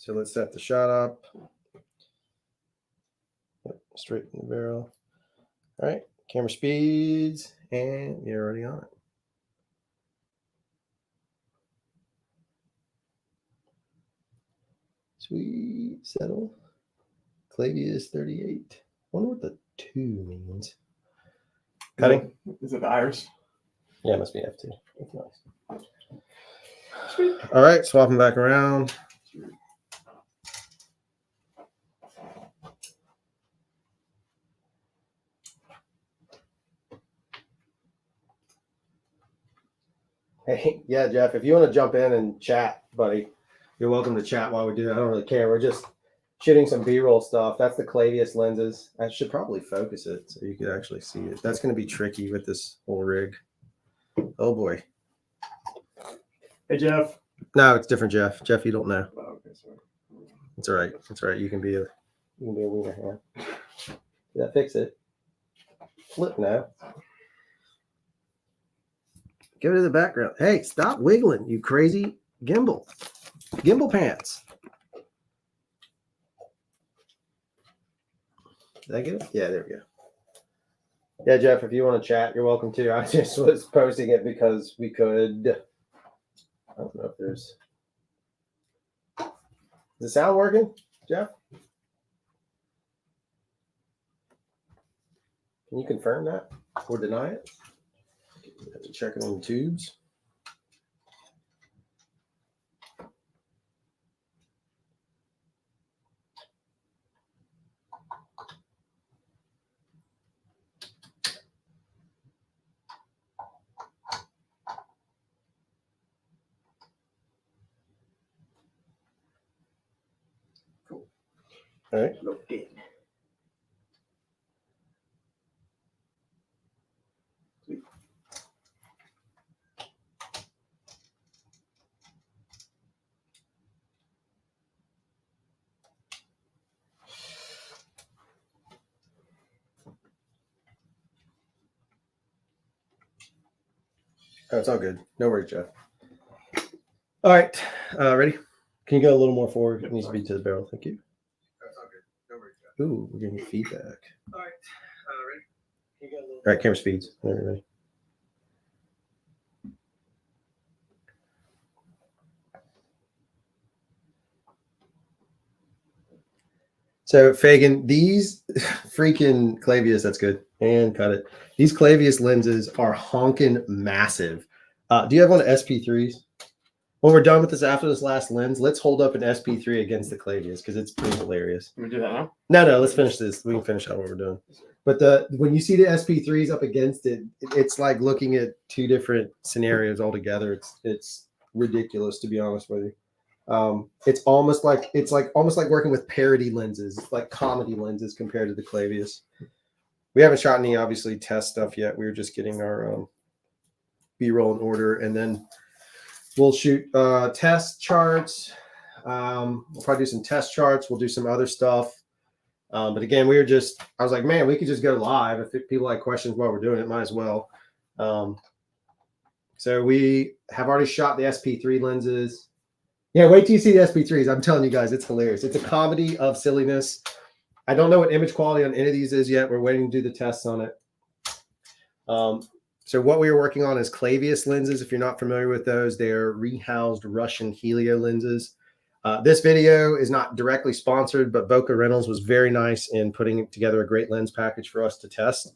So let's set the shot up. Yep, straight in the barrel. All right, camera speeds, and you're already on it. Sweet, settle. Clavius 38. Wonder what the 2 means. Cutting? Is it the iris? Yeah, it must be F2. That's nice. Sweet. All right, swapping back around. Hey, yeah, Jeff, if you want to jump in and chat, buddy, you're welcome to chat while we do it. I don't really care. We're just shooting some B-roll stuff. That's the Clavius lenses. I should probably focus it so you could actually see it. That's going to be tricky with this whole rig. Oh, boy. Hey, Jeff. No, it's different, Jeff. Jeff, you don't know. Oh, okay, sorry. It's all right. It's all right. You can be a wiener hand. Did that fix it? Flip now. Go to the background. Hey, stop wiggling, you crazy gimbal. Gimbal pants. Did I get it? Yeah, there we go. Yeah, Jeff, if you want to chat, you're welcome to. I just was posting it because we could. I don't know if there's. Is the sound working, Jeff? Can you confirm that or deny it? Have to check it on the tubes. Cool. All right. Looked in. Oh, it's all good. No worries, Jeff. All right. Ready? Can you go a little more forward? It needs to be to the barrel. Thank you. That's all good. No worries, Jeff. Ooh, we're getting feedback. All right. Ready? Can you go a little. All right, camera speeds. Ready? So Fagan, these freaking Clavius, that's good. And cut it. These Clavius lenses are honking massive. Do you have one of SP3s? When we're done with this after this last lens, let's hold up an SP3 against the Clavius because it's pretty hilarious. Can we do that now? No, let's finish this. We can finish out what we're doing. But when you see the SP3s up against it, it's like looking at two different scenarios altogether. It's ridiculous, to be honest with you. It's almost like working with parody lenses, like comedy lenses compared to the Clavius. We haven't shot any obviously test stuff yet. We were just getting our B-roll in order, and then we'll shoot test charts. We'll probably do some test charts. We'll do some other stuff. But again, I was like, man, we could just go live. If people have questions while we're doing it, might as well. So we have already shot the SP3 lenses. Yeah, wait till you see the SP3s. I'm telling you guys, it's hilarious. It's a comedy of silliness. I don't know what image quality on any of these is yet. We're waiting to do the tests on it. So what we are working on is Clavius lenses. If you're not familiar with those, they're rehoused Russian helio lenses. This video is not directly sponsored, but Boca Reynolds was very nice in putting together a great lens package for us to test.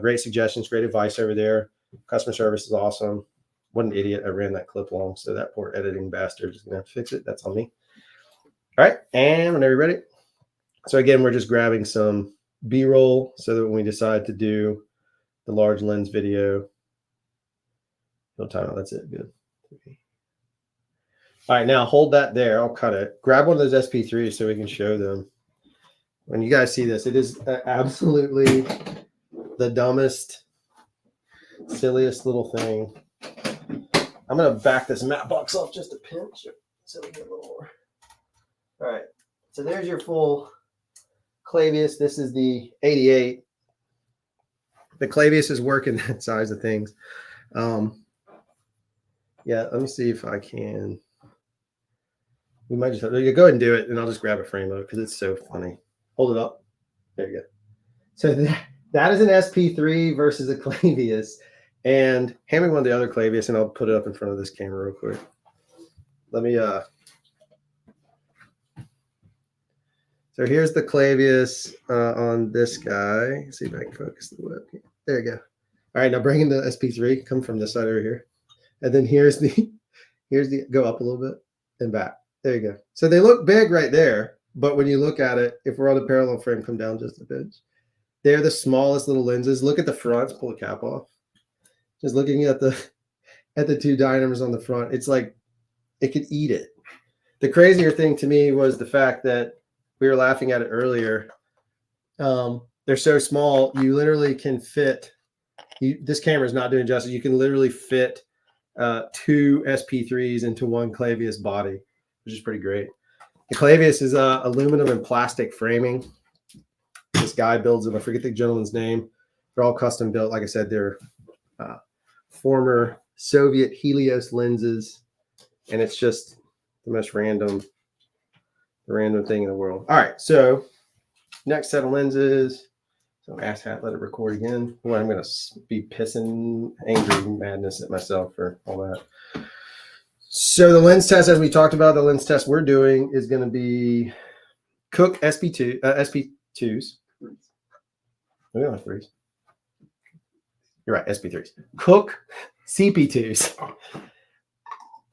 Great suggestions, great advice over there. Customer service is awesome. What an idiot. I ran that clip long, so that poor editing bastard is going to have to fix it. That's on me. All right, and whenever you're ready. So again, we're just grabbing some B-roll so that when we decide to do the large lens video, no timeout, that's it, good. All right, now hold that there. I'll cut it. Grab one of those SP3s so we can show them. When you guys see this, it is absolutely the dumbest, silliest little thing. I'm going to back this matte box off just a pinch so we get a little more. All right, so there's your full Clavius. This is the 88. The Clavius is working that size of things. Yeah, let me see if I can We might just have to go ahead and do it, and I'll just grab a frame of it because it's so funny. Hold it up. There you go. So that is an SP3 versus a Clavius. And hand me one of the other Clavius, and I'll put it up in front of this camera real quick. Let me So here's the Clavius on this guy. Let's see if I can focus the web. There you go. All right, now bring in the SP3. Come from this side over here, and then here's the go up a little bit and back. There you go. So they look big right there, but when you look at it, if we're on a parallel frame, come down just a bit. They're the smallest little lenses. Look at the front. Pull the cap off. Just looking at the two dynamos on the front, it's like it could eat it. The crazier thing to me was the fact that we were laughing at it earlier. They're so small, you literally can fit. This camera is not doing justice. You can literally fit 2 SP3s into one Clavius body, which is pretty great. The Clavius is aluminum and plastic framing. This guy builds them. I forget the gentleman's name. They're all custom built. Like I said, they're former Soviet Helios lenses, and it's just the most random thing in the world. All right, so next set of lenses. So asshat, let it record again. Boy, I'm gonna be pissing angry madness at myself for all that. So the lens test, as we talked about, the lens test we're doing is going to be Cook SP2s. We don't have 3s. You're right, SP3s. Cook CP2s.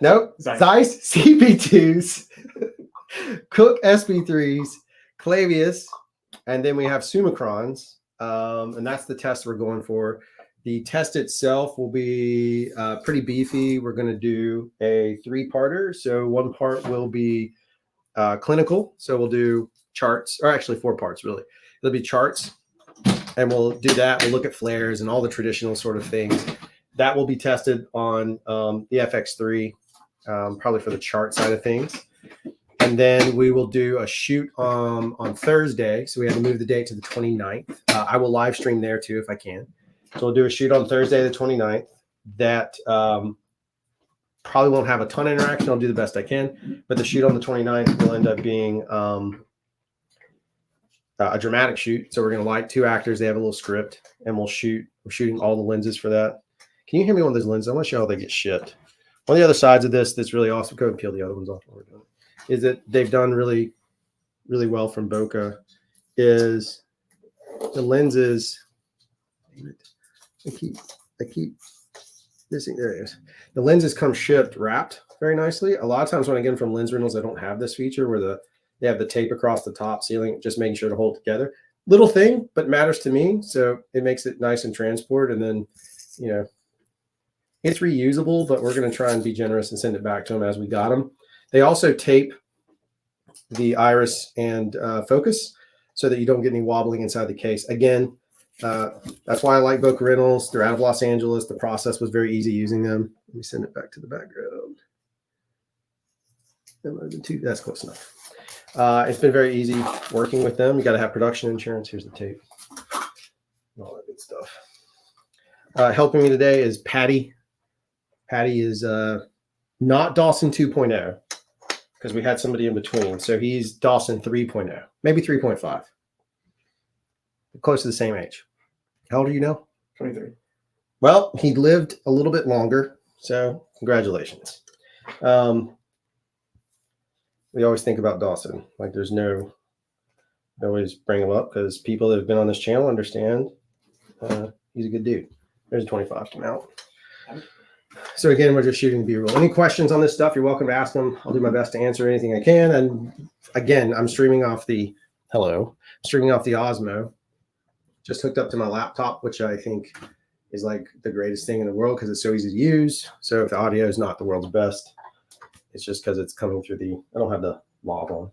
Nope. Zeiss CP2s. Cook SP3s. Clavius. And then we have Summicrons. And that's the test we're going for. The test itself will be pretty beefy. We're going to do a 3-parter. So one part will be clinical. So we'll do charts, or actually 4 parts, really. It'll be charts. And we'll do that. We'll look at flares and all the traditional sort of things. That will be tested on the FX3, probably for the chart side of things. And then we will do a shoot on Thursday. So we have to move the date to the 29th. I will live stream there too if I can. So we'll do a shoot on Thursday the 29th. That probably won't have a ton of interaction. I'll do the best I can. But the shoot on the 29th will end up being a dramatic shoot. So we're going to light 2 actors. They have a little script. And we're shooting all the lenses for that. Can you hand me one of those lenses? I want to show how they get shipped. One of the other sides of this that's really awesome. Go ahead and peel the other ones off while we're doing it. Is that they've done really, really well from Boca is the lenses. I keep missing. There it is. The lenses come shipped wrapped very nicely. A lot of times when I get them from Lens Rentals, I don't have this feature where they have the tape across the top ceiling, just making sure to hold it together. Little thing, but matters to me. So it makes it nice and transport. And then, it's reusable, but we're going to try and be generous and send it back to them as we got them. They also tape the iris and focus so that you don't get any wobbling inside the case. Again, that's why I like Boca Rentals. They're out of Los Angeles. The process was very easy using them. Let me send it back to the background. That's close enough. It's been very easy working with them. You got to have production insurance. Here's the tape. All that good stuff. Helping me today is Patty. Patty is not Dawson 2.0 because we had somebody in between. So he's Dawson 3.0, maybe 3.5. Close to the same age. How old are you now? 23. Well, he lived a little bit longer. So congratulations. We always think about Dawson. Like I always bring him up because people that have been on this channel understand he's a good dude. There's a 25 come out. So again, we're just shooting B-roll. Any questions on this stuff, you're welcome to ask them. I'll do my best to answer anything I can. And again, I'm streaming off the Osmo. Just hooked up to my laptop, which I think is like the greatest thing in the world because it's so easy to use. So if the audio is not the world's best, it's just because it's coming through I don't have the log on.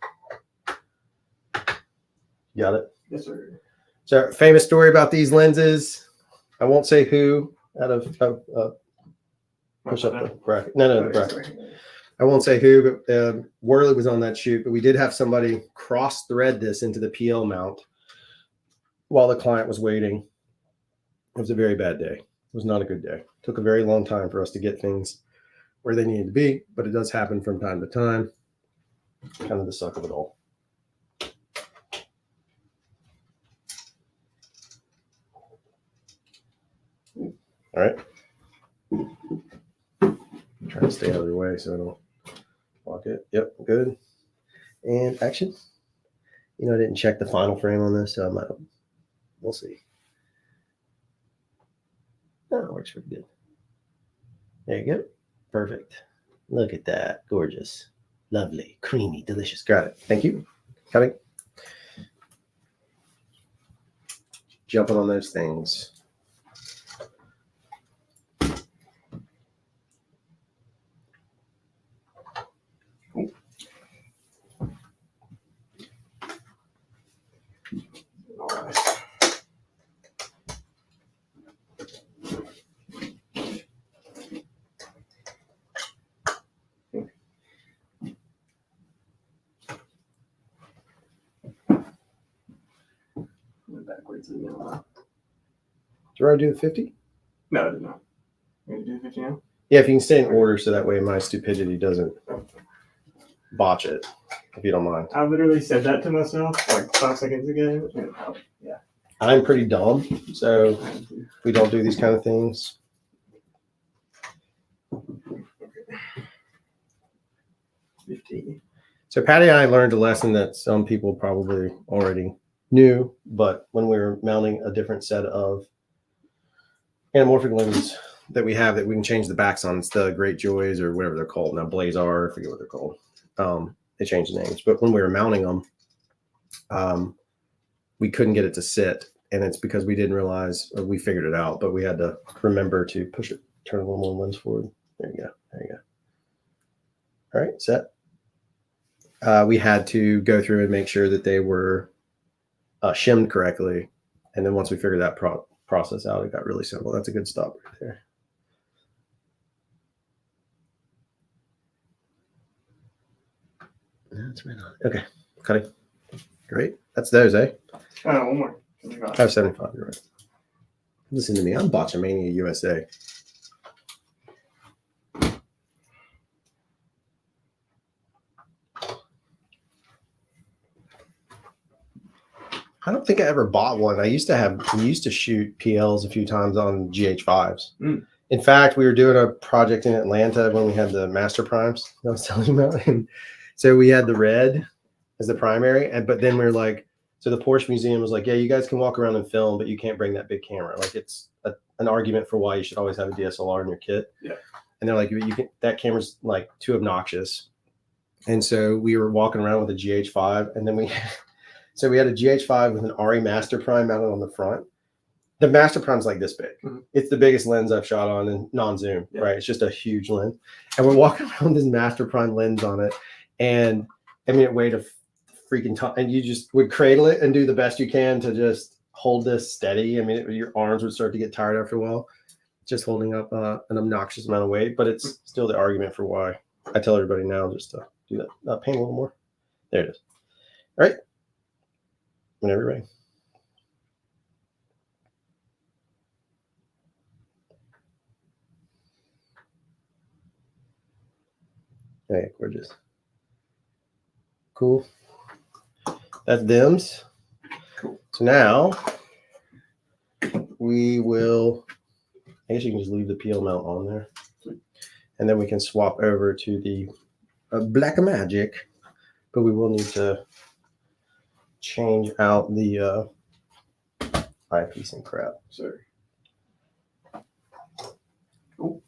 You got it? Yes, sir. So famous story about these lenses. I won't say who out of push up the bracket. No, the bracket. I won't say who, but Worley was on that shoot. But we did have somebody cross-thread this into the PL mount while the client was waiting. It was a very bad day. It was not a good day. It took a very long time for us to get things where they needed to be, but it does happen from time to time. kind of the suck of it all. All right. Try to stay out of your way so I don't block it. Yep, good. And action. I didn't check the final frame on this, so I might. We'll see. Oh, it works pretty good. There you go. Perfect. Look at that. Gorgeous. Lovely. Creamy. Delicious. Got it. Thank you. Cutting. Jumping on those things. All right. Went backwards again. Do I do the 50? No, I did not. You do 50 now? Yeah, if you can stay in order so that way my stupidity doesn't botch it, if you don't mind. I literally said that to myself like 5 seconds ago. Yeah. I'm pretty dumb, so we don't do these kind of things. 50. So Patty and I learned a lesson that some people probably already knew, but when we were mounting a different set of anamorphic lenses that we have that we can change the backs on, it's the Great Joys or whatever they're called now, Blazar, I forget what they're called. They changed the names, but when we were mounting them, we couldn't get it to sit, and it's because we didn't realize, or we figured it out, but we had to remember to push it, turn a little more lens forward. There you go. There you go. All right, set. We had to go through and make sure that they were shimmed correctly, and then once we figured that process out, it got really simple. That's a good stop right there. That's right on. Okay, cutting. Great. That's those, eh? Oh, one more. I have 75. You're right. Listen to me. I'm Botchamania USA. I don't think I ever bought one. We used to shoot PLs a few times on GH5s. Mm. In fact, we were doing a project in Atlanta when we had the Master Primes that I was telling you about. And so we had the red as the primary. But then we were like, so the Porsche Museum was like, yeah, you guys can walk around and film, but you can't bring that big camera. Like it's an argument for why you should always have a DSLR in your kit. Yeah. And they're like, that camera's like too obnoxious. And so we were walking around with a GH5, and then so we had a GH5 with an RE Master Prime mounted on the front. The Master Prime's like this big. Mm-hmm. It's the biggest lens I've shot on in non-zoom, right? It's just a huge lens. And we're walking around with this Master Prime lens on it. And I mean, it weighed a freaking ton. And you just would cradle it and do the best you can to just hold this steady. I mean, your arms would start to get tired after a while, just holding up an obnoxious amount of weight. But it's still the argument for why I tell everybody now just to do that. Paint a little more. There it is. All right. Whenever you're ready. Okay, gorgeous. Cool. That's dims. Cool. So now we will, I guess you can just leave the peel mount on there. And then we can swap over to the Black Magic, but we will need to change out the eyepiece and crap. Sorry. Cool.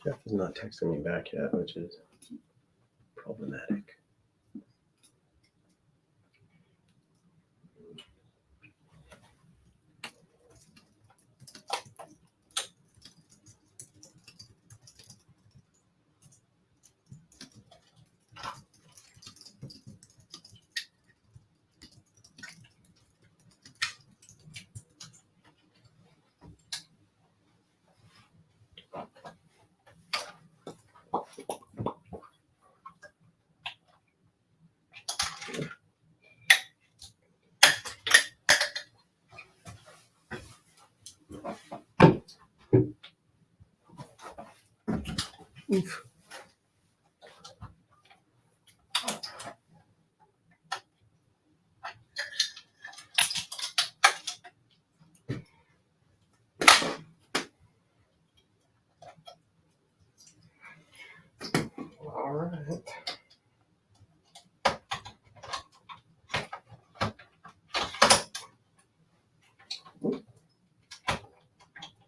Jeff is not texting me back yet, which is problematic. Oof. All right.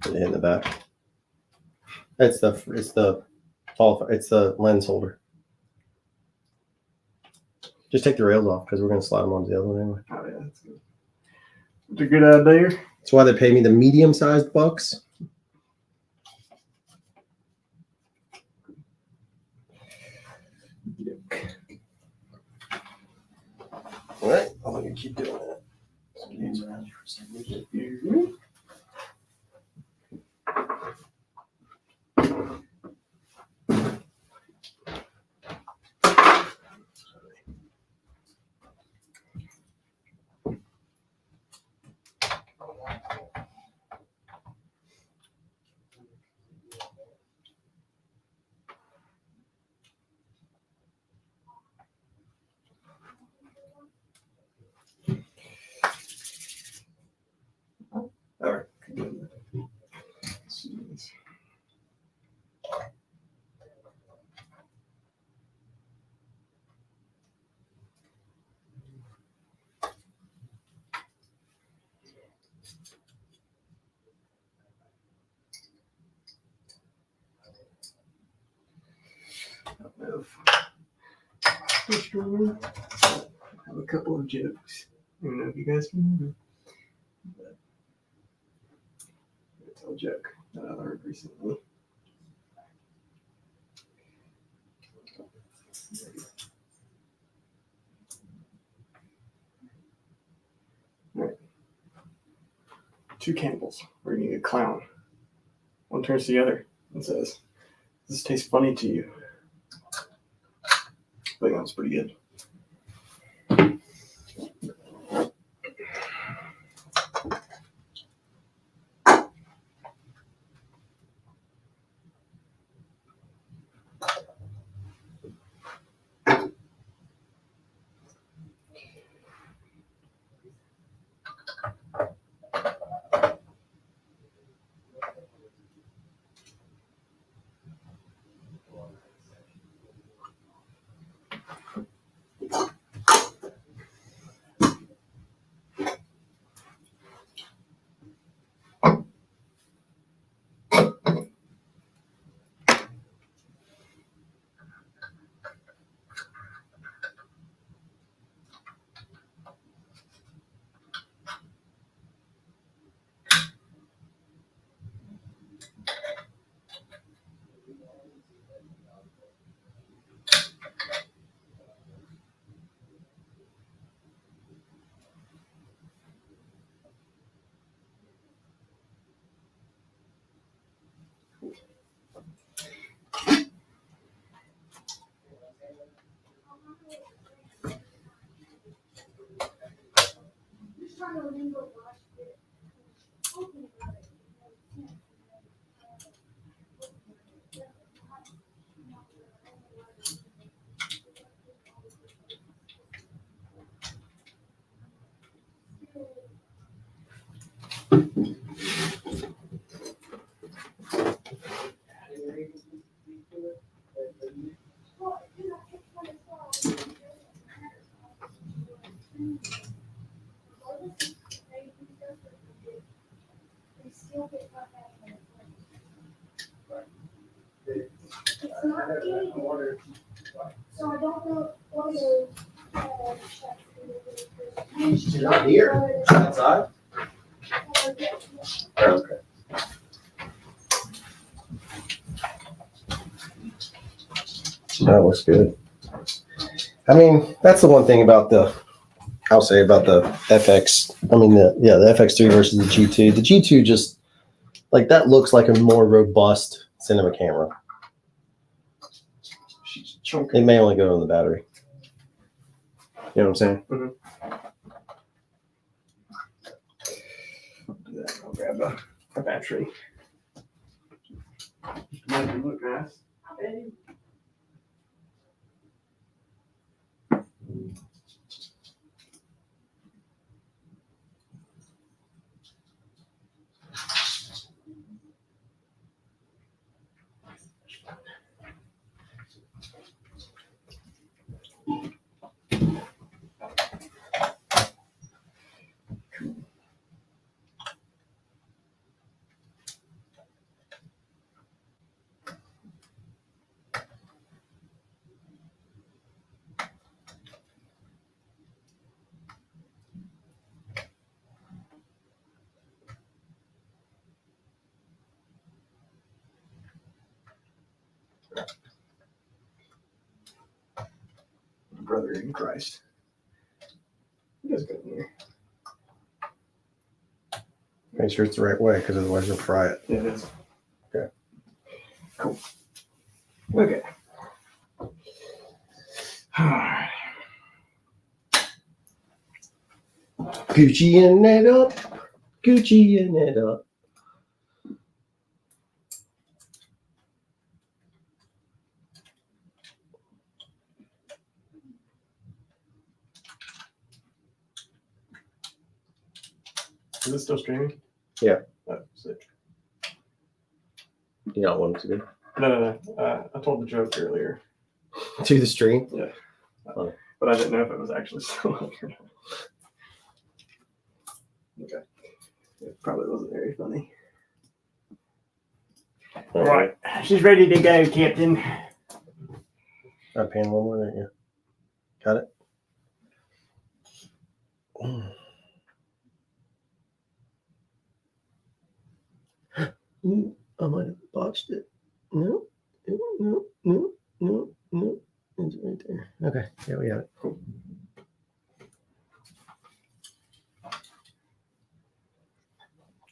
Put it in the back. It's the lens holder. Just take the rails off because we're gonna slide them onto the other one anyway. Oh yeah, that's good. It's a good idea. That's why they pay me the medium-sized bucks. All right, I'm gonna keep doing that. All right. Good. Jeez. I have a couple of jokes. I don't know if you guys can hear them. But I'm gonna tell a joke that I learned recently. All right. Two cannibals are eating a clown. One turns to the other and says, "Does this taste funny to you?" I think that was pretty good. So I don't know what it is. She's not here. She's outside. Okay. That looks good. I mean, that's the one thing about I'll say about the FX. I mean, the FX3 versus the G2. The G2 just, like, that looks like a more robust cinema camera. She's chunky. It may only go on the battery. You know what I'm saying? Mm-hmm. I'll grab a battery. Look nice. Brother in Christ. It is good in here. Make sure it's the right way, because otherwise you'll fry it. Yeah, it is. Okay. Cool. Okay. Alright. Gucciing it up. Gucciing it up. Is it still streaming? Yeah. Oh, sick. You don't want it to be. No. I told the joke earlier, To the stream? but I didn't know if it was actually still up or not. Okay. It probably wasn't very funny. All right. She's ready to go, Captain. I pan one more, didn't you? Got it? I might have botched it. No. It's right there. Okay, yeah, we got it. Cool.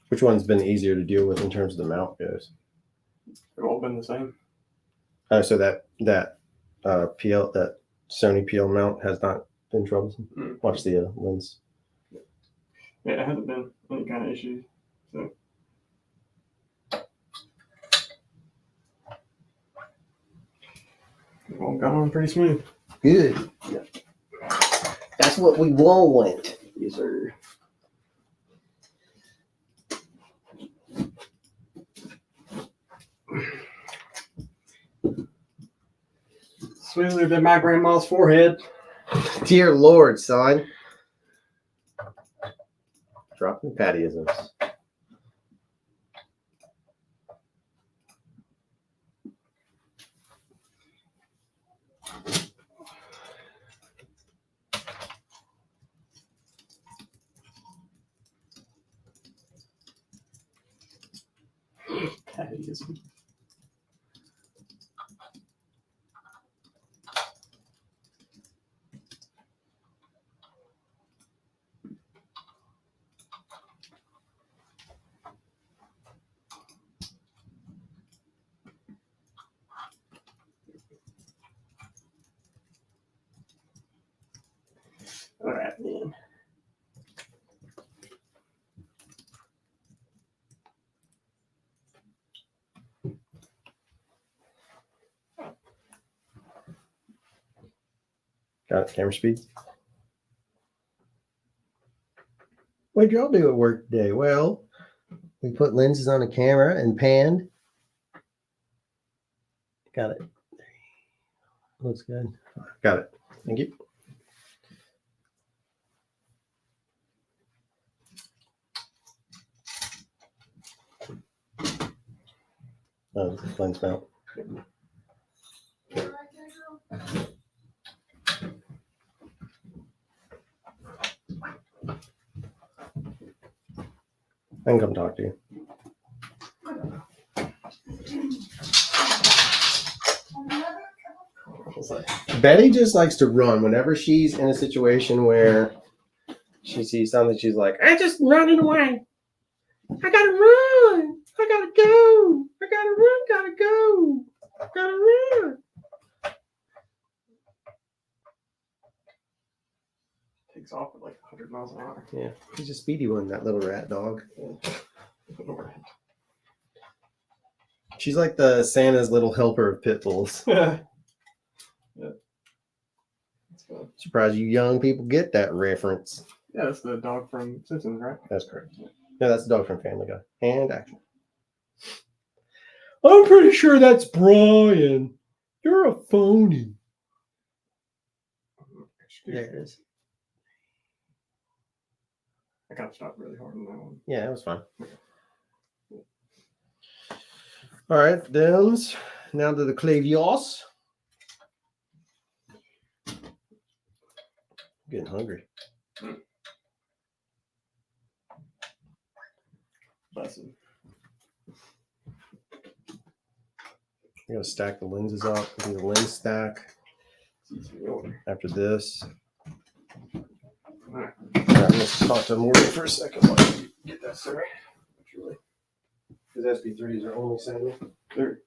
Which one's been easier to deal with in terms of the mount goes? They've all been the same. So that PL, that Sony PL mount has not been troublesome. Mm. Watch the lens. Yeah, it hasn't been any kind of issue. So. They've all gone on pretty smooth. Good. Yeah. That's what we want. Yes, sir. Smoother than my grandma's forehead. Dear Lord, son. Dropping pattyisms. Pattyism. All right, then. Got it, camera speed. What'd y'all do at work today? Well, we put lenses on the camera and panned. Got it. Looks good. Got it. Thank you. Lens mount. I can come talk to you. Betty just likes to run whenever she's in a situation where she sees something. She's like, "I'm just running away. I gotta run. I gotta go. I gotta run. Gotta go. Gotta run." Takes off at like 100 miles an hour. Yeah, she's a speedy one. That little rat dog. She's like the Santa's little helper of pit bulls. Yeah. That's good. Surprised you young people get that reference. Yeah, that's the dog from Simpsons, right? That's correct. No, that's the dog from Family Guy. And action. I'm pretty sure that's Brian. You're a phony. Excuse There it me. is. I gotta stop really hard on that one. Yeah, it was fun. All right, Dems. Now to the clavios. Getting hungry. Lesson. I'm gonna stack the lenses up. Do the lens stack It's easy to order. after this. Alright. All right, I'm gonna talk to Morgan for a second while you get that sorry. Because SP3s are only 70. There.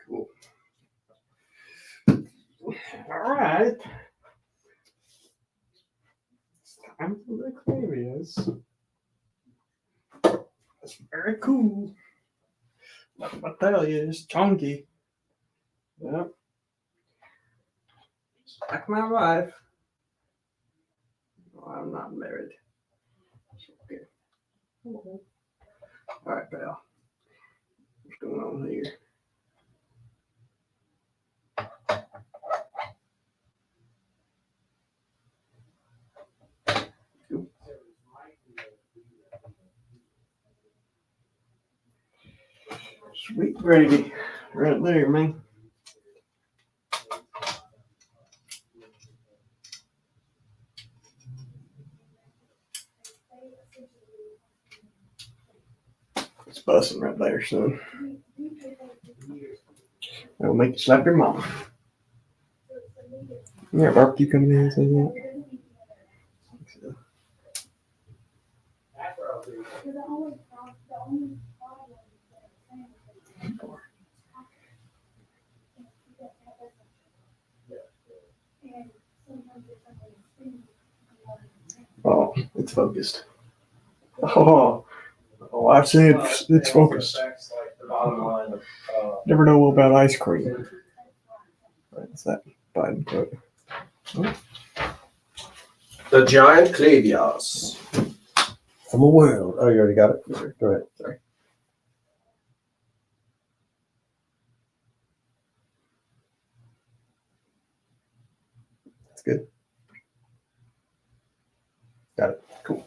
Cool. All right. It's time for the clavius. That's very cool. What I tell you, it's chunky. Yep. Just like my wife. No, I'm not married. It's okay. All right, pal. What's going on here? Cool. Sweet gravy. Right there, man. It's busting right there, son. It'll make you slap your mama. Yeah, barbecue coming in and say that. The only problem is that and sometimes if somebody's singing, Oh, it's focused. Oh, I said it's focused. Never know about ice cream. What's that Biden quote? The giant clavios from the world. Oh, you already got it? Go ahead. Sorry. That's good. Got it. Cool.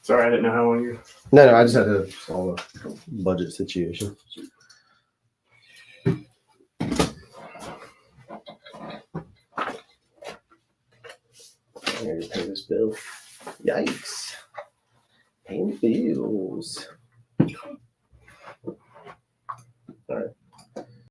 Sorry, I didn't know how long you. No, I just had to solve a budget situation. I gotta pay this bill. Yikes. Paying bills.